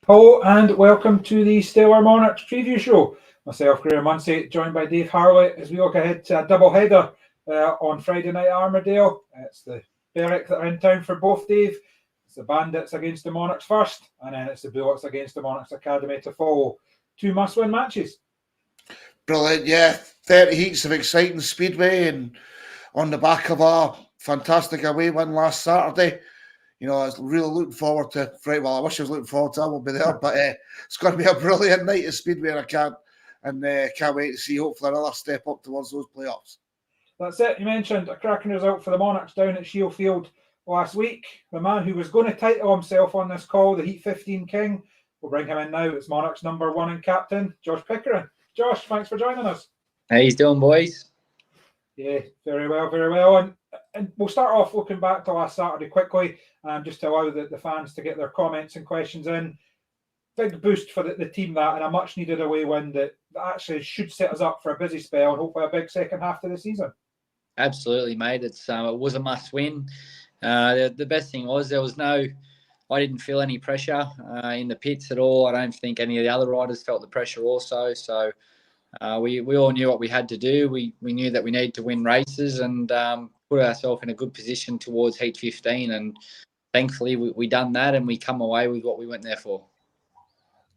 Hello and welcome to the Stellar Monarchs preview show. Myself, Graham Munsey, joined by Dave Harley as we look ahead to a double header on Friday night at Armadale. It's the Berwick that are in town for both, Dave. It's the Bandits against the Monarchs first, and then it's the Bullets against the Monarchs Academy to follow. Two must-win matches. Brilliant, yeah. 30 heats of exciting speedway, and on the back of a fantastic away win last Saturday. You know, I was really looking forward to Friday. Well, I wish I was looking forward to it. I won't be there, but it's going to be a brilliant night of speedway, and I can't wait to see hopefully another step up towards those playoffs. That's it. You mentioned a cracking result for the Monarchs down at Shield Field last week. The man who was going to title himself on this call, the Heat 15 King, we'll bring him in now. It's Monarchs number 1 and captain, Josh Pickering. Josh, thanks for joining us. How you doing, boys? Yeah, very well, very well. And we'll start off looking back to last Saturday quickly, just to allow the fans to get their comments and questions in. Big boost for the team that, and a much needed away win that actually should set us up for a busy spell and hopefully a big second half to the season. Absolutely, mate. It was a must win. The best thing was I didn't feel any pressure in the pits at all. I don't think any of the other riders felt the pressure also. So we all knew what we had to do. We knew that we needed to win races and put ourselves in a good position towards Heat 15. And thankfully we done that, and we come away with what we went there for.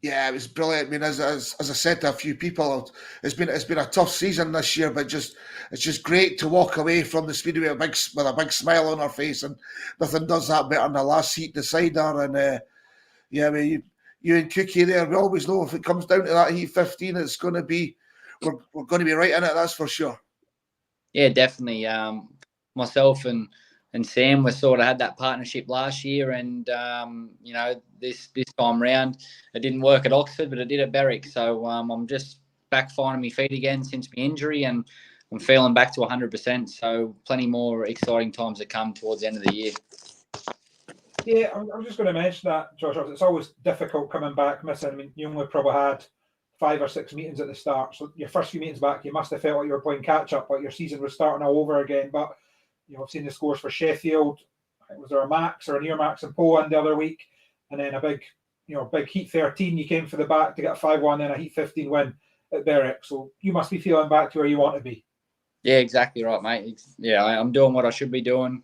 Yeah, it was brilliant. I mean, as I said to a few people, it's been a tough season this year, but it's just great to walk away from the speedway with a big smile on our face, and nothing does that better than the last heat decider. And yeah, I mean, you and Cookie there, we always know if it comes down to that Heat 15, it's going to be we're going to be right in it. That's for sure. Yeah, definitely. Myself and Sam, we sort of had that partnership last year, and this time round it didn't work at Oxford, but it did at Berwick. So I'm just back finding my feet again since my injury, and I'm feeling back to 100%. So plenty more exciting times to come towards the end of the year. Yeah, I'm just going to mention that, Josh. It's always difficult coming back missing. I mean, you only probably had 5 or 6 meetings at the start. So your first few meetings back, you must have felt like you were playing catch up, like your season was starting all over again. But I've seen the scores for Sheffield. Was there a max or a near max in Poland the other week, and then a big Heat 13. You came for the back to get a 5-1, then a Heat 15 win at Berwick. So you must be feeling back to where you want to be. Yeah, exactly right, mate. Yeah, I'm doing what I should be doing.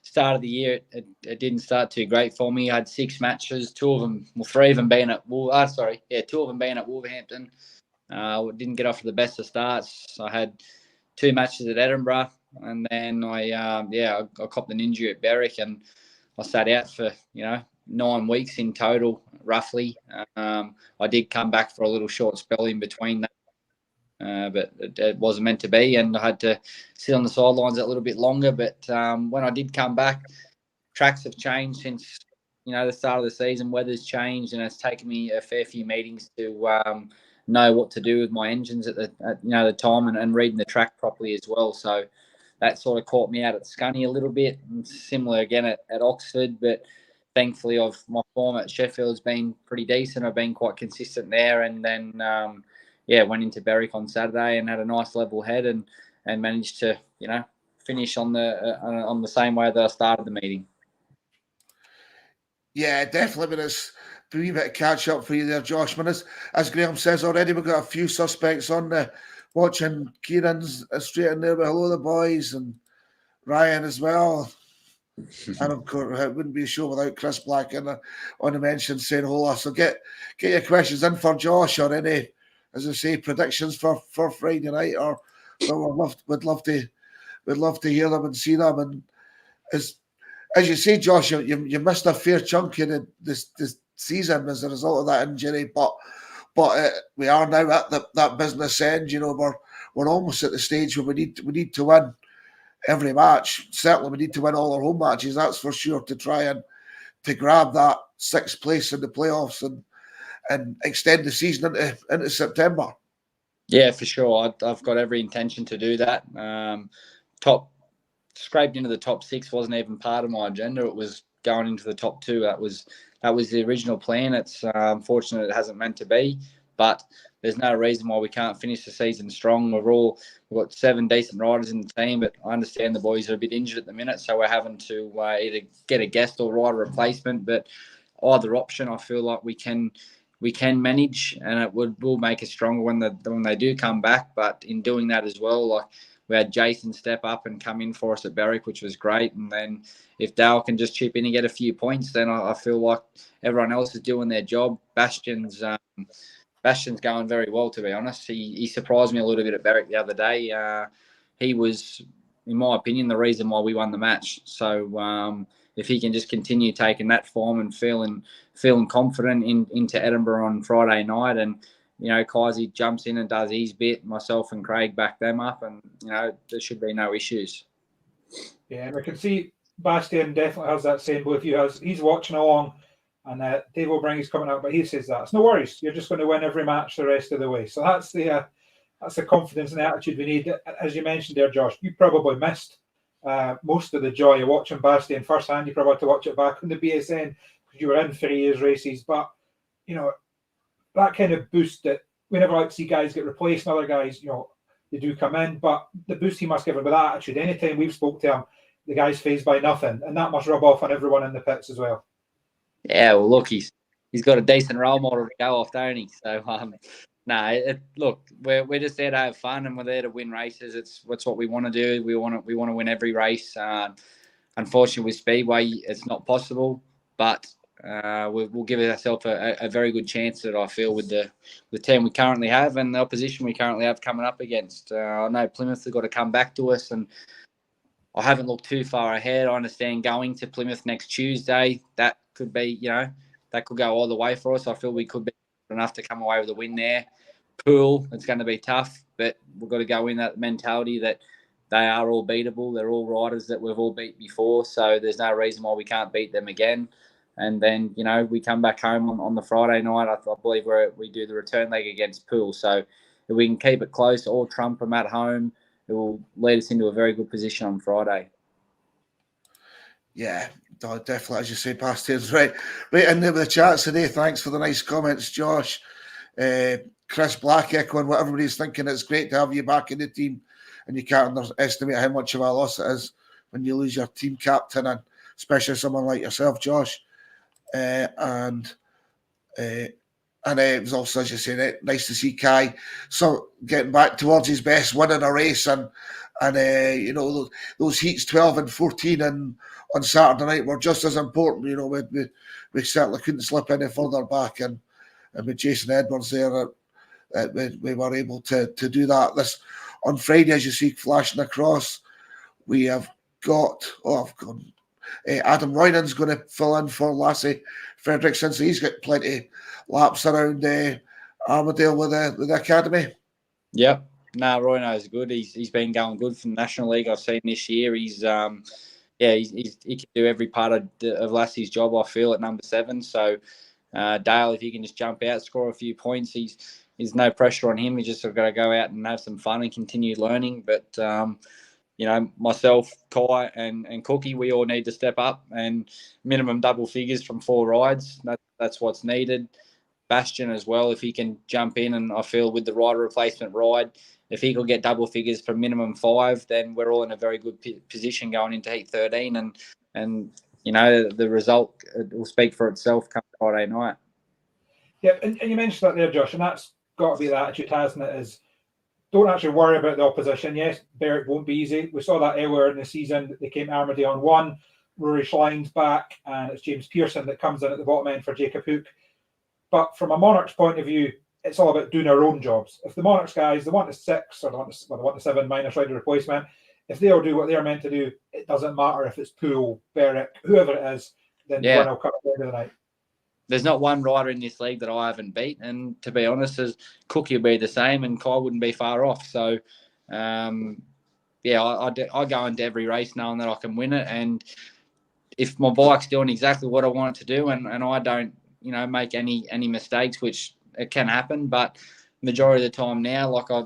Start of the year, it didn't start too great for me. I had 6 matches, 3 of them being at Wolverhampton. Didn't get off to the best of starts. I had 2 matches at Edinburgh, and then I copped an injury at Berwick, and I sat out for 9 weeks in total, roughly. I did come back for a little short spell in between that. But it wasn't meant to be, and I had to sit on the sidelines a little bit longer. But when I did come back, tracks have changed since the start of the season. Weather's changed, and it's taken me a fair few meetings to know what to do with my engines at the time, and reading the track properly as well. So that sort of caught me out at Scunny a little bit, and similar again at Oxford. But thankfully, my form at Sheffield has been pretty decent. I've been quite consistent there, and then went into Berwick on Saturday and had a nice level head, and managed to finish on the same way that I started the meeting. Yeah, definitely. But it's a wee bit of catch up for you there, Josh. Man, as Graham says already, we've got a few suspects on the watching. Kieran's straight in there with hello the boys, and Ryan as well. And of course, it wouldn't be a show without Chris Black on the mention saying hola. So get your questions in for Josh, or any, as I say, predictions for Friday night, or we'd love to hear them and see them. And as you say, Josh, you missed a fair chunk in this season as a result of that injury, but we are now at that business end. We're almost at the stage where we need to win every match. Certainly, we need to win all our home matches. That's for sure, to try and to grab that 6th place in the playoffs and extend the season into September. Yeah, for sure. I've got every intention to do that. Scraped into the top 6 wasn't even part of my agenda. It was going into the top 2. That was the original plan. It's unfortunate it hasn't meant to be, but there's no reason why we can't finish the season strong. We've got 7 decent riders in the team, but I understand the boys are a bit injured at the minute, so we're having to either get a guest or ride a replacement. But either option, I feel like we can manage, and it will make us stronger when they do come back. But in doing that as well, like we had Jason step up and come in for us at Berwick, which was great. And then if Dale can just chip in and get a few points, then I feel like everyone else is doing their job. Bastion's going very well, to be honest. He surprised me a little bit at Berwick the other day. He was, in my opinion, the reason why we won the match. So if he can just continue taking that form and feeling confident into Edinburgh on Friday night, and Kaisi jumps in and does his bit, myself and Craig back them up, and there should be no issues. Yeah, and we can see Bastian definitely has that same belief. He's watching along, and Dave O'Brien's coming out, but he says that it's no worries. You're just going to win every match the rest of the way. So that's the confidence and the attitude we need. As you mentioned there, Josh, you probably missed most of the joy of watching Bastian firsthand. You probably had to watch it back on the BSN because you were in 3 years races. But that kind of boost that we never like to see guys get replaced and other guys, they do come in, but the boost he must give him with that attitude. Anytime we've spoke to him, the guy's fazed by nothing, and that must rub off on everyone in the pits as well. Yeah, well, look, he's got a decent role model to go off, don't he? So, look, we're just there to have fun, and we're there to win races. It's what we want to do. We want to win every race. Unfortunately, with Speedway, it's not possible, but we'll give ourselves a very good chance at, I feel, with the team we currently have and the opposition we currently have coming up against. I know Plymouth have got to come back to us, and I haven't looked too far ahead. I understand going to Plymouth next Tuesday, that could be, that could go all the way for us. I feel we could be enough to come away with a win there. Pool, it's going to be tough, but we've got to go in that mentality that they are all beatable. They're all riders that we've all beat before, so there's no reason why we can't beat them again. And then, we come back home on the Friday night. I believe we do the return leg against Pool. So if we can keep it close or trump them at home, it will lead us into a very good position on Friday. Yeah, definitely, as you say, Bastian's right in there with the chat today. Thanks for the nice comments, Josh. Chris Black echoing what everybody's thinking. It's great to have you back in the team, and you can't underestimate how much of a loss it is when you lose your team captain, and especially someone like yourself, Josh. And it was also, as you say, nice to see Kai getting back towards his best, winning a race, and those heats 12 and 14 and on Saturday night were just as important. We certainly couldn't slip any further back, and with Jason Edwards there, we were able to do that. This on Friday, as you see flashing across, we have got Adam Roynan's going to fill in for Lassie Fredrickson, so he's got plenty of laps around Armadale with the academy. Yep. No, Royno's good. He's been going good from the National League. I've seen this year. He can do every part of Lassie's job, I feel, at number 7. So Dale, if he can just jump out, score a few points, there's no pressure on him. He's just got to go out and have some fun and continue learning. But myself, Kai, and Cookie, we all need to step up and minimum double figures from 4 rides. That's what's needed. Bastian as well, if he can jump in, and I feel with the rider replacement ride, if he could get double figures from minimum 5, then we're all in a very good position going into Heat 13, and the result will speak for itself come Friday night. Yeah, and you mentioned that there, Josh, and that's got to be the attitude, hasn't it? Is don't actually worry about the opposition. Yes, Berwick won't be easy. We saw that earlier in the season. They came to Armadale on 1. Rory Schline's back, and it's James Pearson that comes in at the bottom end for Jacob Hook. But from a Monarchs point of view, it's all about doing our own jobs. If the Monarchs guys, they want the 6 or they want the 7 minus rider replacement, if they'll do what they're meant to do, it doesn't matter if it's Poole, Berwick, whoever it is, then the one will come at the end of the night. There's not one rider in this league that I haven't beat, and to be honest, as Cookie will be the same, and Kai wouldn't be far off. So, I go into every race knowing that I can win it, and if my bike's doing exactly what I want it to do, and I don't, make any mistakes, which it can happen, but majority of the time now, like I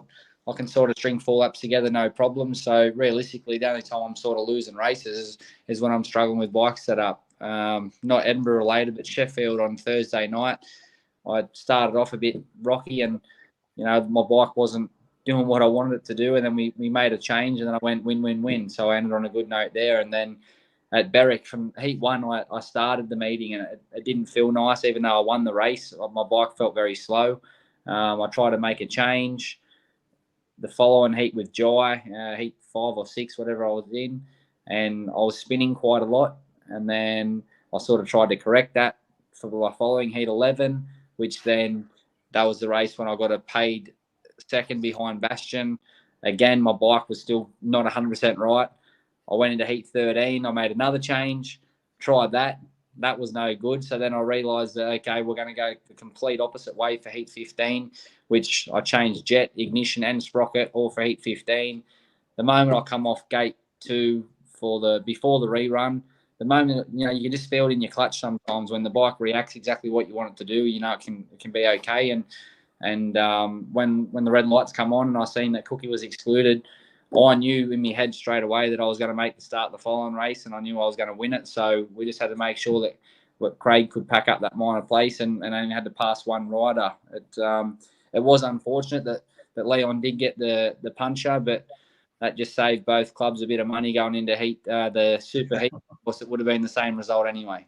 can sort of string 4 laps together, no problem. So realistically, the only time I'm sort of losing races is when I'm struggling with bike setup. Not Edinburgh related, but Sheffield on Thursday night, I started off a bit rocky, and my bike wasn't doing what I wanted it to do, and then we made a change, and then I went win. So I ended on a good note there, and then at Berwick from heat 1. I started the meeting and it didn't feel nice, even though I won the race. My bike felt very slow. I tried to make a change. The following heat with Jai, heat 5 or 6, whatever I was in, and I was spinning quite a lot. And then I sort of tried to correct that for the following heat 11, which then that was the race when I got a paid second behind Bastion. Again, my bike was still not 100% right. I went into heat 13. I made another change, tried that. That was no good. So then I realised that, okay, we're going to go the complete opposite way for heat 15, which I changed jet, ignition and sprocket all for heat 15. The moment I come off gate 2 before the rerun, the moment, you know, you can just feel it in your clutch sometimes when the bike reacts exactly what you want it to do. You know, it can be okay. And when the red lights come on and I seen that Cookie was excluded, I knew in my head straight away that I was going to make the start of the following race, and I knew I was going to win it. So we just had to make sure that Craig could pack up that minor place and only had to pass one rider. It was unfortunate that Leon did get the puncher, but that just saved both clubs a bit of money going into the super heat. Of course, it would have been the same result anyway.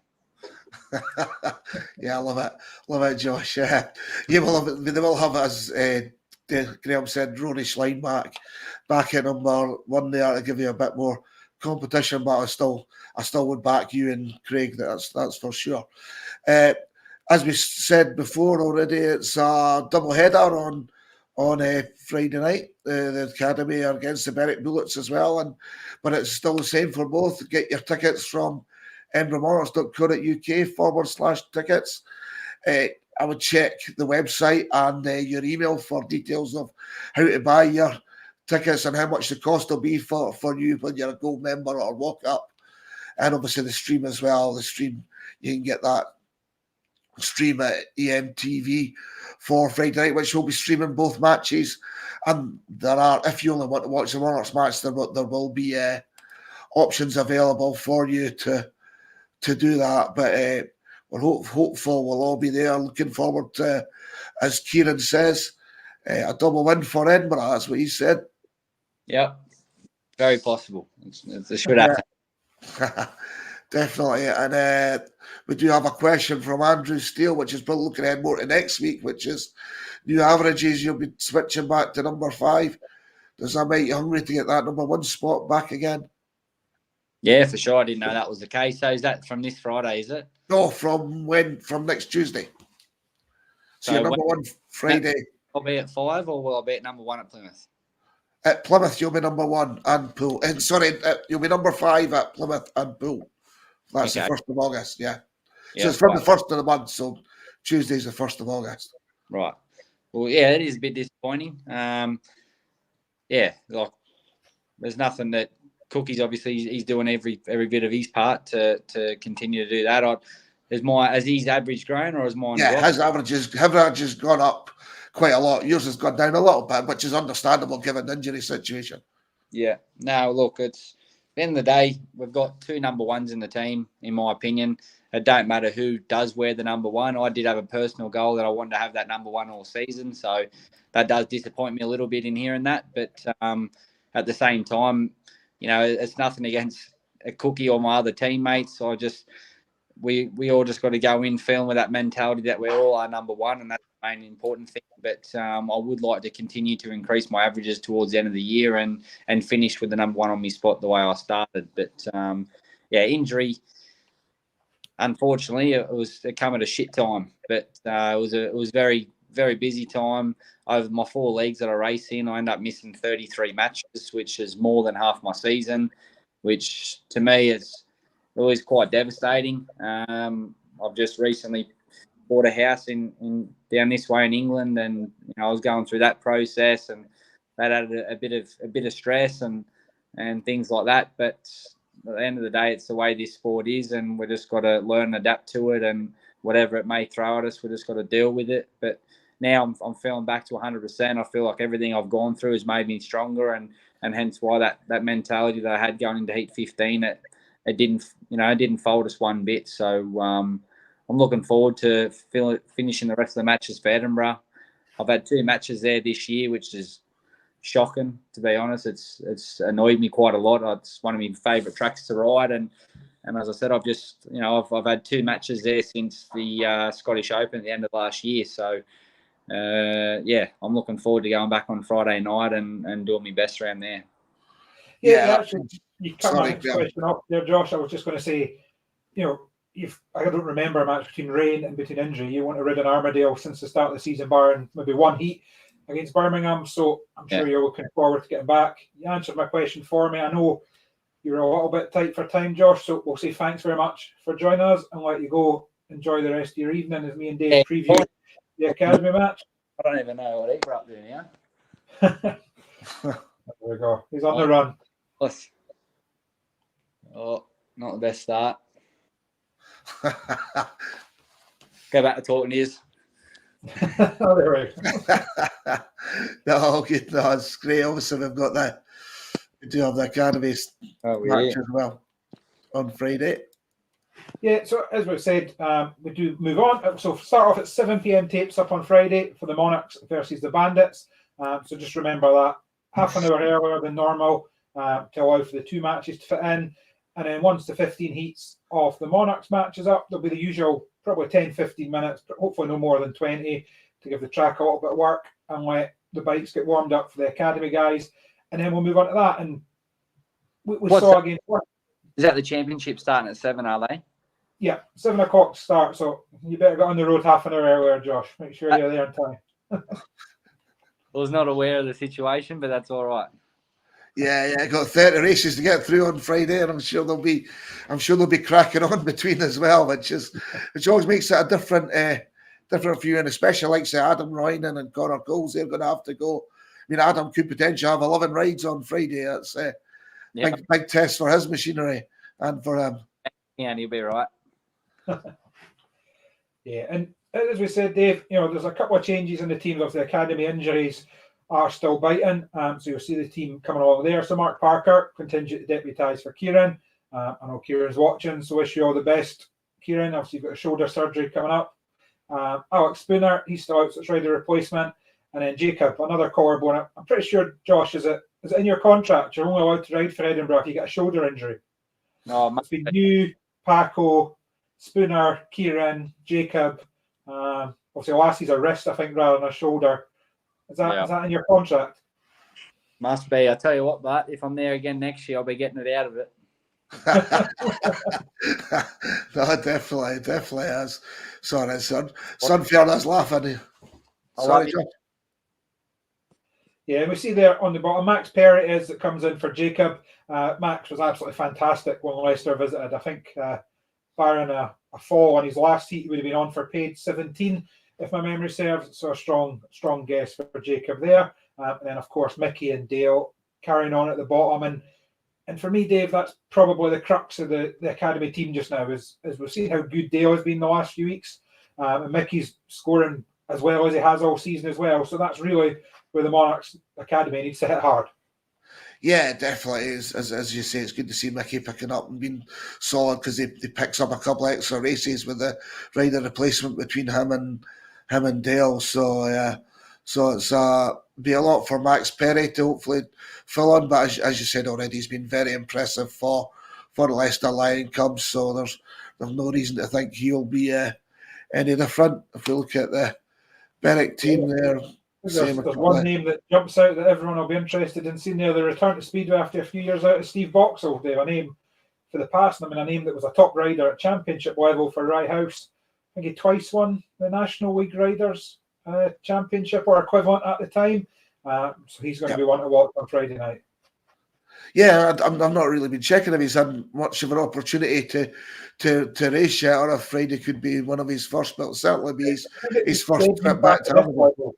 Yeah, I love it, Josh. Yeah, they will have it, as Graham said, Rory Schlein back at number 1 there to give you a bit more competition. But I still would back you and Craig. That's for sure. As we said before already, it's a double header on Friday night. The Academy are against the Berwick Bullets as well, but it's still the same for both. Get your tickets from edinburghmonarchs.co.uk/tickets. I would check the website and your email for details of how to buy your tickets and how much the cost will be for you when you're a gold member or walk up. And obviously the stream as well. The stream, you can get that stream at EMTV for Friday night, which will be streaming both matches. And there are, if you only want to watch the Monarchs match, there will be options available for you to do that. But we're hopeful we'll all be there. Looking forward to, as Kieran says, a double win for Edinburgh. That's what he said. Yeah, very possible. It should happen. Definitely. And we do have a question from Andrew Steele, which is probably looking ahead more to next week, which is new averages. You'll be switching back to number 5. Does that make you hungry to get that number 1 spot back again? Yeah, for sure. I didn't know that was the case. So is that from this Friday, is it? No, from when? From next Tuesday. So your number 1 Friday. I'll be at 5, or will I be at number 1 at Plymouth? At Plymouth, you'll be number 1 and Poole. And you'll be number 5 at Plymouth and Poole. That's okay. The 1st of August, yeah. So it's from the 1st of the month, so Tuesday's the 1st of August. Right. Well, yeah, it is a bit disappointing. Yeah, like there's nothing that Cookie's obviously he's doing every bit of his part to continue to do that. Has his average grown or has mine? Yeah, his average has gone up quite a lot. Yours has gone down a little bit, which is understandable given the injury situation. Yeah. No, look, it's at the end of the day, we've got 2 number 1s in the team, in my opinion. It don't matter who does wear the number 1. I did have a personal goal that I wanted to have that number 1 all season, so that does disappoint me a little bit in hearing that. But at the same time, you know, it's nothing against a Cookie or my other teammates. We all just got to go in feeling with that mentality that we're all our number 1, and that's the main important thing. But I would like to continue to increase my averages towards the end of the year and finish with the number 1 on my spot the way I started. But yeah, injury. Unfortunately, it came at a shit time. But it was very, very busy time. Over my 4 leagues that I race in, I end up missing 33 matches, which is more than half my season, which to me is always quite devastating. I've just recently bought a house in down this way in England, and you know, I was going through that process, and that added a bit of stress and things like that. But at the end of the day, it's the way this sport is, and we just got to learn and adapt to it, and whatever it may throw at us, we just got to deal with it. But now I'm feeling back to 100%. I feel like everything I've gone through has made me stronger, and hence why that mentality that I had going into heat 15, it didn't fold us one bit. So I'm looking forward to finishing the rest of the matches for Edinburgh. I've had 2 matches there this year, which is shocking, to be honest. It's annoyed me quite a lot. It's one of my favourite tracks to ride, and And as I said, I've just, I've had 2 matches there since the Scottish Open at the end of last year. So, I'm looking forward to going back on Friday night and doing my best around there. Yeah, actually, you cut my next question off there, Josh. I was just going to say, I don't remember a match between rain and between injury. You won't have ridden Armadale since the start of the season, barring maybe 1 heat against Birmingham. So I'm sure you're looking forward to getting back. You answered my question for me. I know you're a little bit tight for time, Josh. So we'll say thanks very much for joining us and let you go. Enjoy the rest of your evening as me and Dave preview the Academy match. I don't even know what we're up to now. There we go. He's on the run. Oh, not the best start. Go back to talking ears. Oh, there we go. No, good. No, it's great. Obviously, we do have the Academy match as well on Friday. Yeah, so as we've said, we do move on. So start off at 7 p.m. tapes up on Friday for the Monarchs versus the Bandits. So just remember that half an hour earlier than normal to allow for the 2 matches to fit in. And then once the 15 heats of the Monarchs match is up, there'll be the usual probably 10, 15 minutes, but hopefully no more than 20 to give the track a little bit of work and let the bikes get warmed up for the Academy guys. And then we'll move on to that. And we saw again. Is that the championship starting at 7, are they? Yeah, 7 o'clock start. So you better get on the road half an hour earlier, Josh. Make sure you're there in time. I was not aware of the situation, but that's all right. Yeah, I got 30 races to get through on Friday, and I'm sure they'll be cracking on between as well, which always makes it a different view, and especially like say Adam Rynan and Connor Coles, they're going to have to go. I mean, Adam could potentially have 11 rides on Friday. That's a big test for his machinery and for him. Yeah, and he'll be right. Yeah, and as we said, Dave, there's a couple of changes in the teams of the Academy. Injuries are still biting, so you'll see the team coming along there. So Mark Parker contingent to deputise for Kieran. I know Kieran's watching, so wish you all the best, Kieran. Obviously, you've got a shoulder surgery coming up. Alex Spooner, he's still out, so it's ready replacement. And then Jacob, another collarbone. I'm pretty sure, Josh, is it in your contract? You're only allowed to ride for Edinburgh if you get a shoulder injury. No, it's been you, Paco, Spooner, Kieran, Jacob. Obviously, Lassie's a wrist, I think, rather than a shoulder. Is that in your contract? Must be. I tell you what, but if I'm there again next year, I'll be getting it out of it. No, definitely has. Sorry, son. Sunfield's laughing. Sorry, John. Yeah, we see there on the bottom, Max Perry is that comes in for Jacob. Max was absolutely fantastic when Leicester visited. I think barring a fall on his last heat, he would have been on for paid 17, if my memory serves. So a strong guess for Jacob there. And then, of course, Mickey and Dale carrying on at the bottom. And for me, Dave, that's probably the crux of the Academy team just now, is we've seen how good Dale has been the last few weeks. And Mickey's scoring as well as he has all season as well. So that's really where the Monarchs Academy needs to hit hard. Yeah, definitely is. As you say, it's good to see Mickey picking up and being solid, because he picks up a couple of extra races with the rider replacement between him and Dale. So it's be a lot for Max Perry to hopefully fill on. But as you said already, he's been very impressive for the Leicester Lion Cubs. So there's no reason to think he'll be any different. If we look at the Berwick team there. There's one name that jumps out that everyone will be interested in seeing there. The return to Speedway after a few years out of Steve Boxall, Dave. A name for the past. I mean, a name that was a top rider at championship level for Rye House. I think he twice won the National League Riders Championship or equivalent at the time. So he's going to be one to watch on Friday night. Yeah, I've not really been checking if he's had much of an opportunity to race yet, or if Friday could be one of his first, but it'll certainly be his first trip back to Armadale.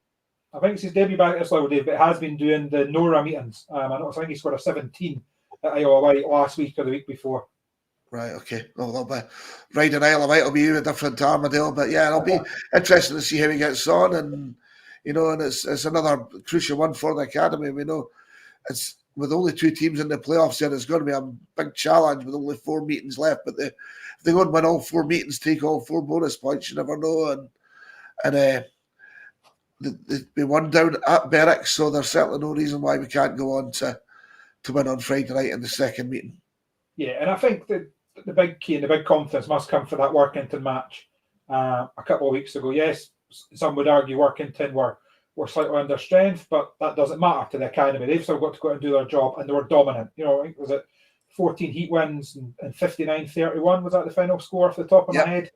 I think it's his debut back at this level, Dave, but has been doing the NORA meetings. I think he scored a 17 at Isle of Wight last week or the week before. Right, okay. Well, they'll be riding Isle of Wight will be a different to Armadale, but yeah, it'll be interesting to see how he gets on, and and it's another crucial one for the Academy. We know it's with only 2 teams in the playoffs, and it's going to be a big challenge with only 4 meetings left. But if they go and win all 4 meetings, take all 4 bonus points, you never know. And they won down at Berwick, so there's certainly no reason why we can't go on to win on Friday night in the second meeting. Yeah, and I think that the big key and the big confidence must come for that Workington match a couple of weeks ago. Yes, some would argue Workington were slightly under strength, but that doesn't matter to the academy. They've still got to go out and do their job, and they were dominant. You know, I think was it 14 heat wins and 59-31 was that the final score off the top of my head.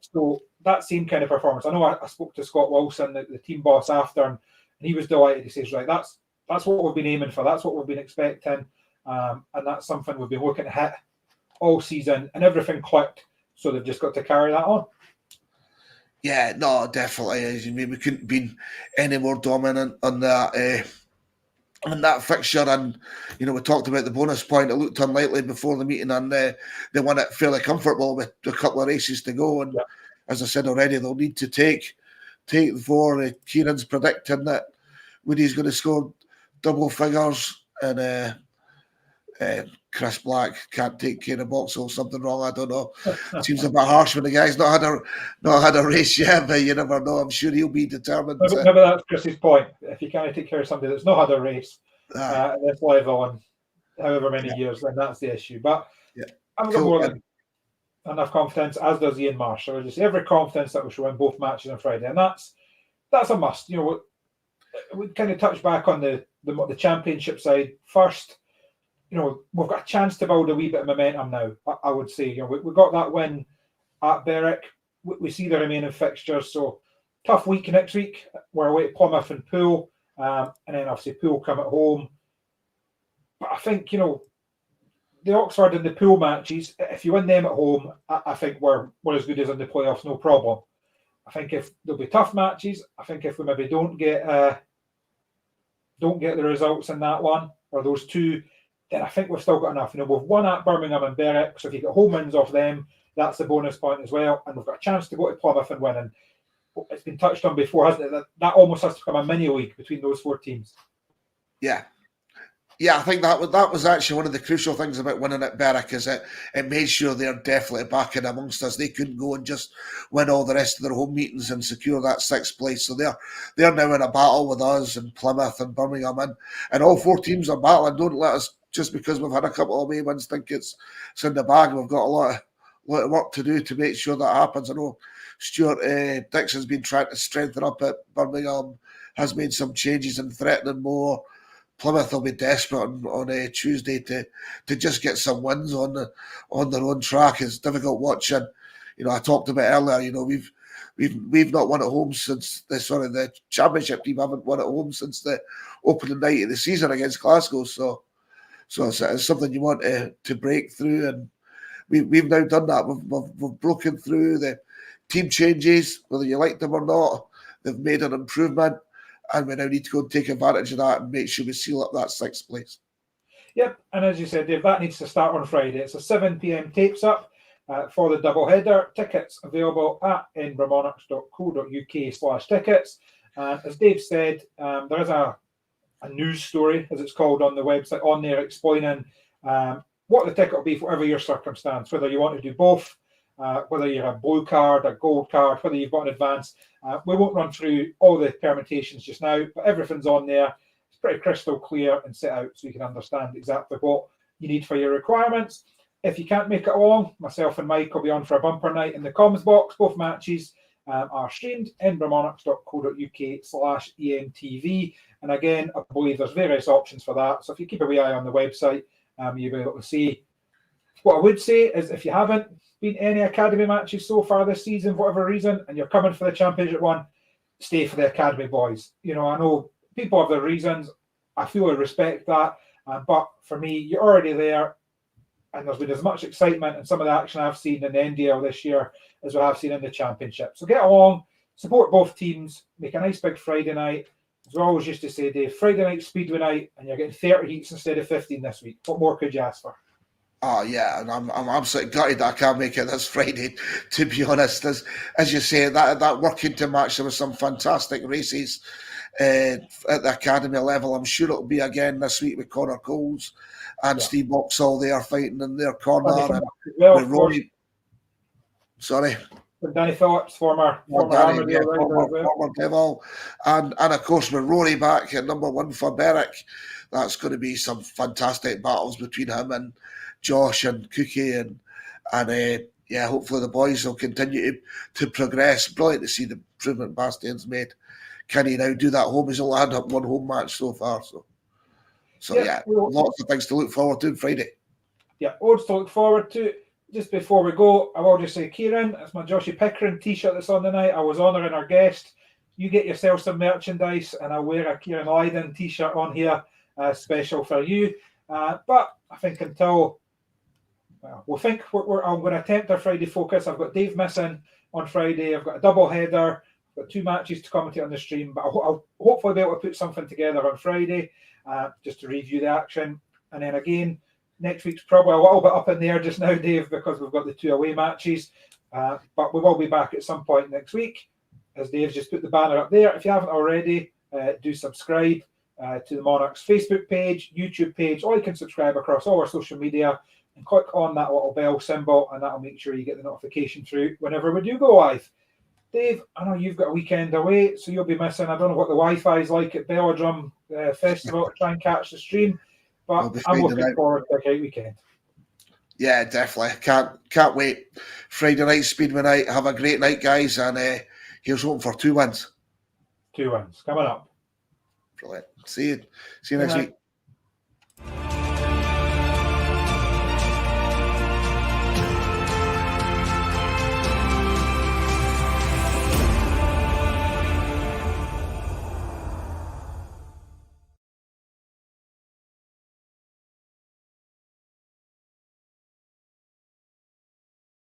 So that same kind of performance. I know I spoke to Scott Wilson, the team boss, after, and he was delighted. He says, right, that's what we've been aiming for. That's what we've been expecting, and that's something we've been looking to hit all season, and everything clicked. So they've just got to carry that on. Yeah, no, definitely. I mean, we couldn't have been any more dominant on that fixture. And, you know, we talked about the bonus point. It looked unlikely before the meeting, and they won it fairly comfortable with a couple of races to go. And as I said already, they'll need to take the 4. Kieran's predicting that Woody's going to score double figures, and Chris Black can't take care of Boxall, something wrong, I don't know. Seems a bit harsh when the guy's not had a race yet, but you never know. I'm sure he'll be determined. Maybe that's Chris's point. If you can't take care of somebody that's not had a race at this level in however many years, then that's the issue. But I've got more than enough confidence, as does Ian Marsh. So just every confidence that we show in both matches on Friday, and that's a must. You know, we kind of touch back on the championship side first. You know, we've got a chance to build a wee bit of momentum now, I would say. You know, we got that win at Berwick. We see the remaining fixtures. So, tough week next week. We're away to Plymouth and Poole. And then, obviously, Poole come at home. But I think, you know, the Oxford and the Poole matches, if you win them at home, I think we're as good as in the playoffs, no problem. I think if there'll be tough matches, I think if we maybe don't get the results in that one, or those two, then I think we've still got enough. You know, we've won at Birmingham and Berwick, so if you get home wins off them, that's the bonus point as well. And we've got a chance to go to Plymouth and win. And it's been touched on before, hasn't it? That almost has to become a mini league between those 4 teams. Yeah, I think that was actually one of the crucial things about winning at Berwick, is it made sure they're definitely back in amongst us. They couldn't go and just win all the rest of their home meetings and secure that 6th place. So they're now in a battle with us and Plymouth and Birmingham, and all 4 teams are battling. Don't let us, just because we've had a couple of away wins, think it's in the bag. We've got a lot of work to do to make sure that happens. I know Stuart Dixon's been trying to strengthen up at Birmingham, has made some changes and threatening more. Plymouth will be desperate on Tuesday to just get some wins on their own track. It's difficult watching. You know, I talked about earlier. You know, we've not won at home since the championship team haven't won at home since the opening night of the season against Glasgow. So it's something you want to break through, and we've now done that. We've broken through the team changes, whether you like them or not. They've made an improvement, and we now need to go and take advantage of that and make sure we seal up that 6th place. Yep, and as you said, Dave, that needs to start on Friday. It's a 7 p.m. tapes up for the double header. Tickets available at edinburghmonarchs.co.uk/tickets. And as Dave said, there is a news story, as it's called on the website, on there explaining what the ticket will be for whatever your circumstance, whether you want to do both, whether you're a blue card, a gold card, whether you've got an advance. We won't run through all the permutations just now, but everything's on there. It's pretty crystal clear and set out so you can understand exactly what you need for your requirements. If you can't make it along, myself and Mike will be on for a bumper night in the comms box. Both matches are streamed, edinburghmonarchs.co.uk/EMTV. And again, I believe there's various options for that. So if you keep a wee eye on the website, you'll be able to see. What I would say is, if you haven't been any academy matches so far this season, for whatever reason, and you're coming for the championship one, stay for the academy boys. You know, I know people have their reasons. I fully respect that. But for me, you're already there. And there's been as much excitement in some of the action I've seen in the NDL this year as what I've seen in the championship. So get along, support both teams, make a nice big Friday night. As we always used to say, Dave, Friday night Speedway night, and you're getting 30 heats instead of 15 this week. What more could you ask for? Oh yeah, and I'm absolutely gutted that I can't make it this Friday, to be honest. As you say, that Workington match, there were some fantastic races at the academy level. I'm sure it'll be again this week with Connor Coles and Steve Boxall there fighting in their corner. And Rory. Sorry. Danny Phillips, former Armadale, former Devil, and of course with Rory back at number 1 for Berwick, that's going to be some fantastic battles between him and Josh and Cookie, and And yeah, hopefully the boys will continue to progress. Brilliant to see the improvement Bastian's made. Can he now do that home? He's only had up one home match so far. So yeah, lots of things to look forward to on Friday. Yeah, loads to look forward to. Just before we go, I will just say, Kieran, it's my Josh Pickering t-shirt that's on tonight. I was honouring our guest. You get yourself some merchandise, and I'll wear a Kieran Lydon t-shirt on here, special for you. But I think until, well, we'll think I'm going to attempt our Friday focus. I've got Dave missing on Friday. I've got a double header. I've got 2 matches to commentate on the stream, but I'll hopefully be able to put something together on Friday just to review the action. And then again, next week's probably a little bit up in the air just now, Dave, because we've got the 2 away matches. But we will be back at some point next week. As Dave's just put the banner up there. If you haven't already, do subscribe to the Monarchs Facebook page, YouTube page, or you can subscribe across all our social media and click on that little bell symbol, and that'll make sure you get the notification through whenever we do go live. Dave, I know you've got a weekend away, so you'll be missing. I don't know what the Wi-Fi is like at Belladrum Festival to try and catch the stream. But I'm looking forward to a great weekend. Yeah, definitely. Can't wait. Friday night, Speedway night. Have a great night, guys. And here's hoping for 2 wins. 2 wins coming up. Brilliant. See you next week.